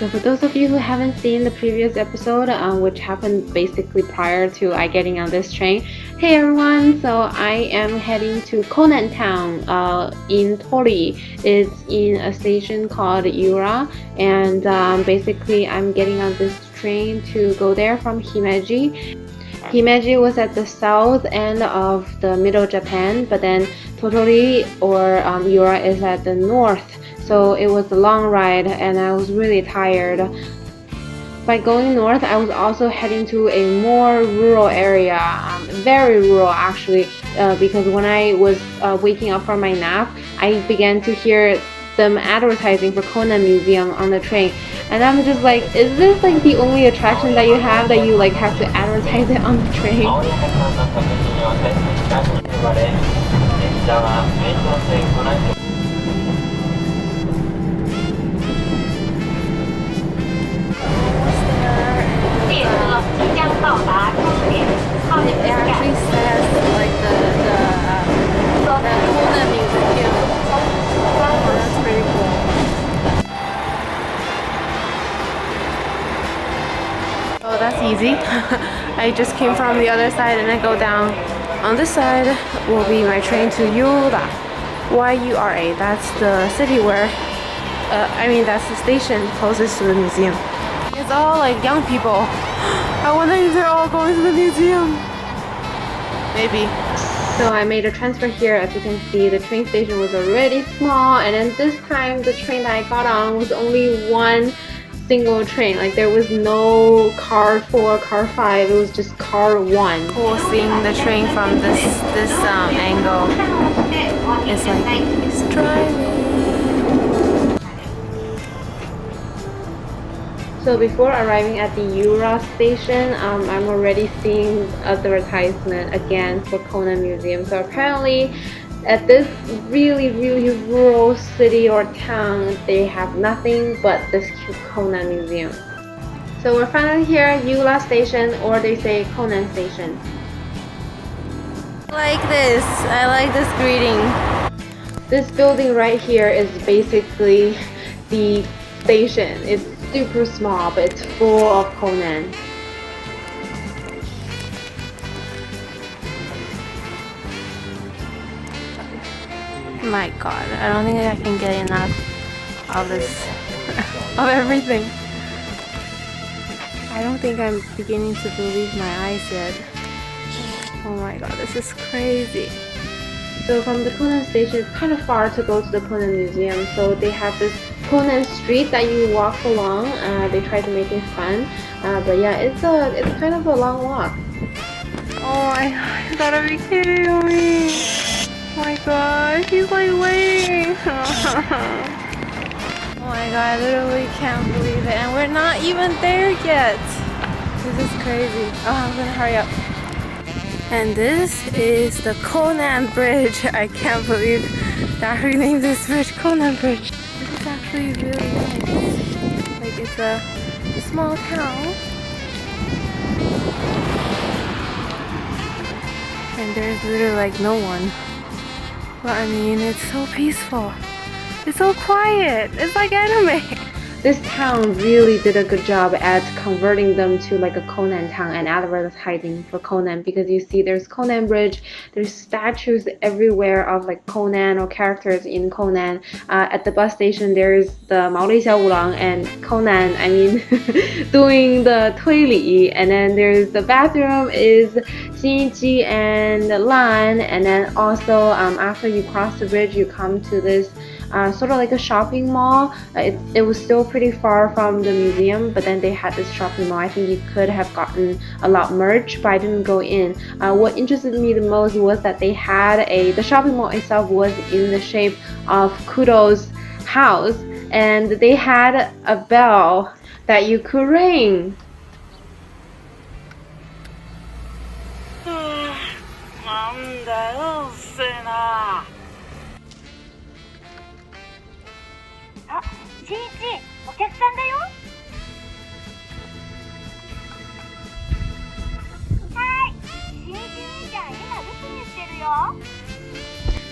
So for those of you who haven't seen the previous episode, which happened basically prior to I getting on this train, hey everyone! So I am heading to Conan Town in Tori. It's in a station called Yura, and basically I'm getting on this train to go there from Himeji. Himeji was at the south end of the middle Japan, but then Tottori or Yura is at the north. So it was a long ride and I was really tired. By going north, I was also heading to a more rural area, very rural actually, because when I was waking up from my nap, I began to hear them advertising for Conan Museum on the train. And I'm just like, is this like the only attraction that you have that you like have to advertise it on the train? It actually says like the Conan Museum. Oh, that's pretty cool. Oh, that's easy. I just came from the other side and I go down. On this side will be my train to Yura. Y-U-R-A. That's the city where, that's the station closest to the museum. It's all like young people. I wonder if they're all going to the museum. Maybe. So I made a transfer here. As you can see, the train station was already small, and then this time the train that I got on was only one single train. Like there was no car 4, car 5. It was just car 1. Cool seeing the train from this angle. It's like it's driving. So before arriving at the Yura station, I'm already seeing advertisement again for Conan Museum. So apparently at this really rural city or town, they have nothing but this cute Conan Museum. So we're finally here at Yura station, or they say Conan station. I like this greeting. This building right here is basically the station. It's super small, but it's full of Conan. My god, I don't think I can get enough of this, of everything. I don't think I'm beginning to believe my eyes yet. Oh my god, this is crazy. So from the Conan station, it's kind of far to go to the Conan Museum. So they have this Conan street that you walk along. They try to make it fun, but yeah, it's kind of a long walk. Oh my god, you gotta be kidding me! Oh my god, he's like waiting. Oh my god, I literally can't believe it, and we're not even there yet. This is crazy. Oh, I'm gonna hurry up. And this is the Conan Bridge. I can't believe that we named this bridge Conan Bridge. This is actually really nice. Like it's a small town. And there's literally like no one. But I mean, it's so peaceful. It's so quiet. It's like anime. This town really did a good job at converting them to like a Conan town and advertising for Conan, because you see there's Conan Bridge, there's statues everywhere of like Conan or characters in Conan. At the bus station there's the Maoli Xiaogulang and Conan, doing the 推理, and then there's the bathroom is Xinji and Lan, and then also after you cross the bridge you come to this sort of like a shopping mall. It was still pretty far from the museum, but then they had this shopping mall. I think you could have gotten a lot merch, but I didn't go in. What interested me the most was that they had the shopping mall itself was in the shape of Kudo's house, and they had a bell that you could ring.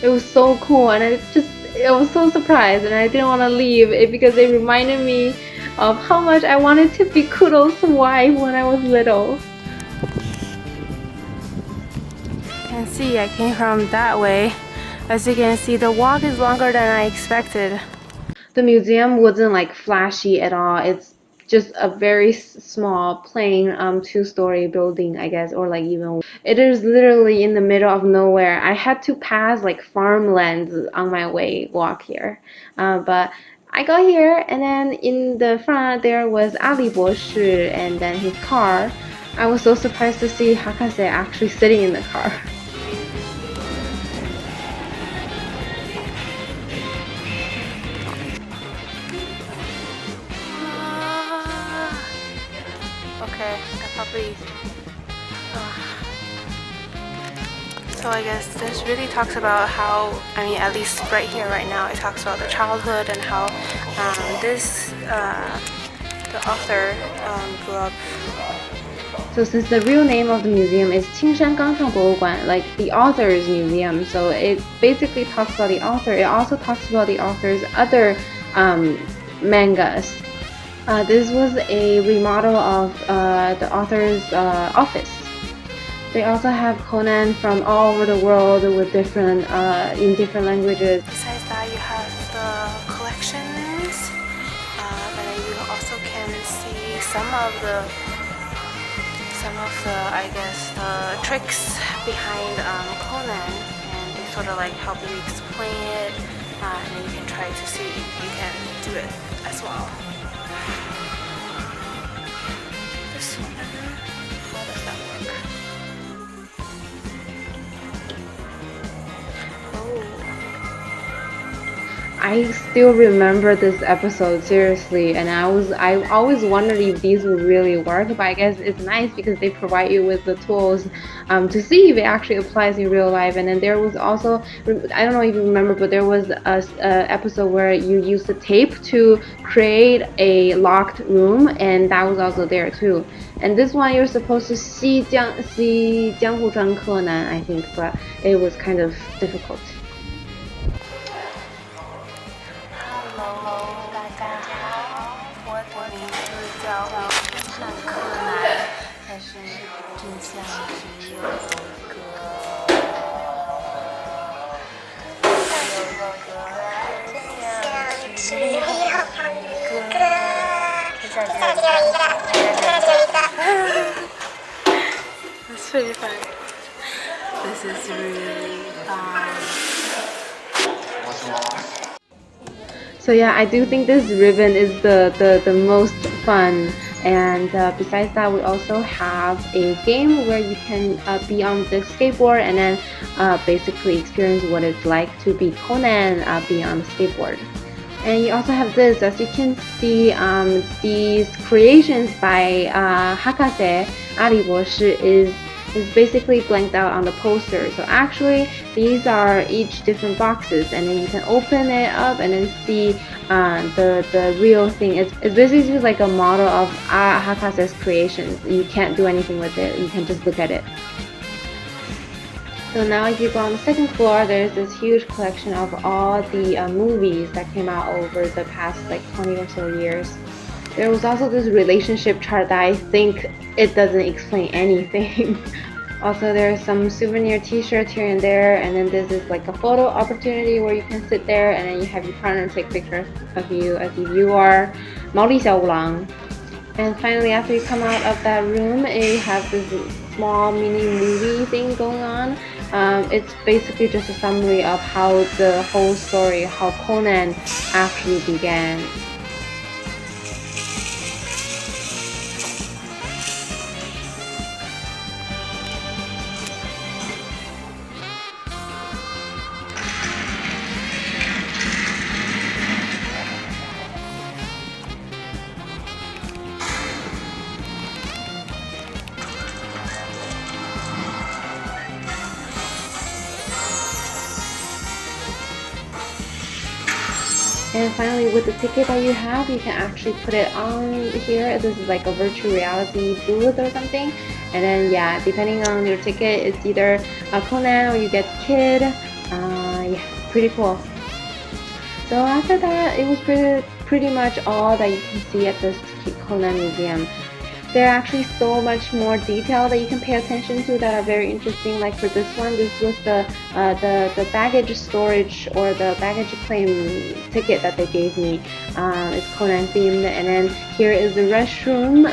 It was so cool, and I was so surprised, and I didn't want to leave it because it reminded me of how much I wanted to be Kuro's wife when I was little. You can see I came from that way. As you can see, the walk is longer than I expected. The museum wasn't like flashy at all. It's just a very small, plain, two-story building, I guess, or like even. It is literally in the middle of nowhere. I had to pass like farmlands on my way walk here, but I got here, and then in the front there was Ali Boshi and then his car. I was so surprised to see Hakase actually sitting in the car. Okay, I probably. So I guess this really talks about how, I mean, at least right here, right now, it talks about the childhood and how the author grew up. So since the real name of the museum is Qingshan Gangchang Boguan, like the author's museum, so it basically talks about the author. It also talks about the author's other mangas. This was a remodel of the author's office. They also have Conan from all over the world with different in different languages. Besides that, you have the collections, and then you also can see some of the I guess the tricks behind Conan, and they sort of like help you explain it, and then you can try to see if you can do it as well. This one, how does that work? I still remember this episode seriously, and I always wondered if these would really work, but I guess it's nice because they provide you with the tools to see if it actually applies in real life. And then there was also, I don't know if you remember, but there was a episode where you used the tape to create a locked room, and that was also there too. And this one you're supposed to see Jianghu Zhang Kenan, I think, but it was kind of difficult. That's pretty fun. This is really fun. So yeah, I do think this ribbon is the most fun. And besides that, we also have a game where you can be on the skateboard and then basically experience what it's like to be Conan being on the skateboard. And you also have this, as you can see, these creations by Hakase Ali Boshi is basically blanked out on the poster. So actually, these are each different boxes, and then you can open it up and then see the real thing. It's basically just like a model of Hakase's creations. You can't do anything with it. You can just look at it. So now if you go on the second floor, there's this huge collection of all the movies that came out over the past like 20 or so years. There was also this relationship chart that I think it doesn't explain anything. Also, there's some souvenir t-shirts here and there, and then this is like a photo opportunity where you can sit there and then you have your partner take pictures of you as if you are Mao Li Xiaolang. And finally, after you come out of that room, you have this small mini movie thing going on. It's basically just a summary of how the whole story, how Conan actually began. And finally, with the ticket that you have, you can actually put it on here. This is like a virtual reality booth or something. And then, yeah, depending on your ticket, it's either a Conan or you get Kid. Yeah, pretty cool. So after that, it was pretty much all that you can see at this Konan Museum. There are actually so much more detail that you can pay attention to that are very interesting. Like for this one, this was the baggage storage or the baggage claim ticket that they gave me. It's Conan themed, and then here is the restroom.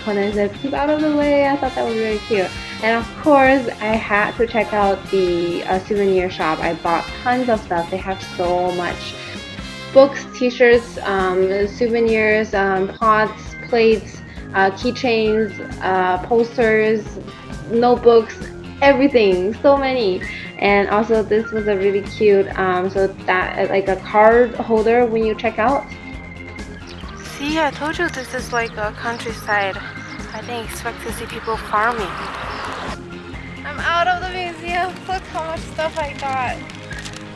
Conan said, "Keep out of the way." I thought that was very cute. And of course, I had to check out the souvenir shop. I bought tons of stuff. They have so much. Books, t-shirts, souvenirs, pots, plates, keychains, posters, notebooks, everything, so many. And also this was a really cute so that like a card holder when you check out. See, I told you this is like a countryside. I didn't expect to see people farming. I'm out of the museum. Look how much stuff I got.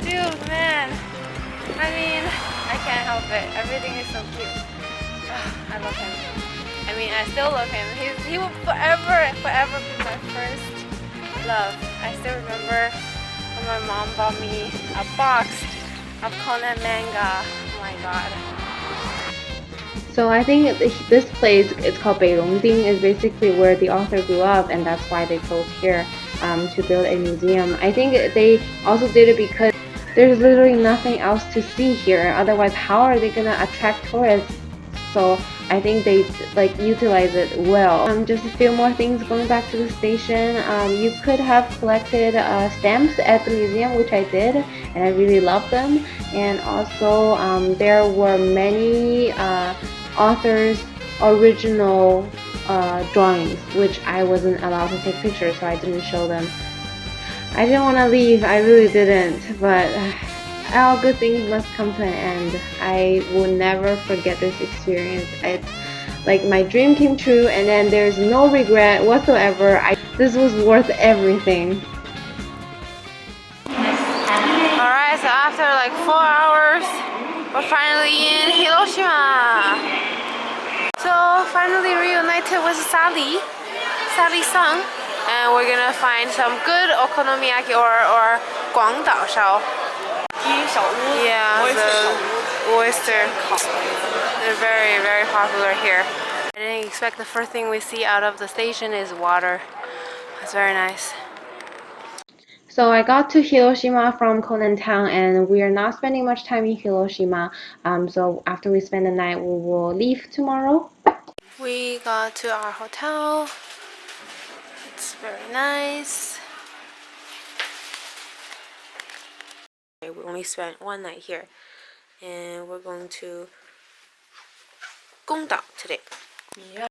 Dude, man, I mean, I can't help it. Everything is so cute. I love him. I mean, I still love him. He will forever be my first love. I still remember when my mom bought me a box of Conan manga. Oh my god. So I think this place, it's called Beirongding, is basically where the author grew up, and that's why they chose here to build a museum. I think they also did it because there's literally nothing else to see here. Otherwise, how are they gonna attract tourists? So I think they like utilize it well. Just a few more things going back to the station. You could have collected stamps at the museum, which I did, and I really love them. And also there were many authors' original drawings, which I wasn't allowed to take pictures, so I didn't show them. I didn't want to leave, I really didn't, but all good things must come to an end. I will never forget this experience. It's like my dream came true, and then there's no regret whatsoever. This was worth everything. Alright, so after like 4 hours, we're finally in Hiroshima. So finally reunited with Sally-san, and we're gonna find some good okonomiyaki or Guangdao shao. Yeah, the oyster. They're very popular here. I didn't expect the first thing we see out of the station is water. It's very nice. So I got to Hiroshima from Konan Town, and we are not spending much time in Hiroshima. So after we spend the night, we will leave tomorrow. We got to our hotel. It's very nice. We only spent 1 night here, and we're going to Gongdao today. Yeah.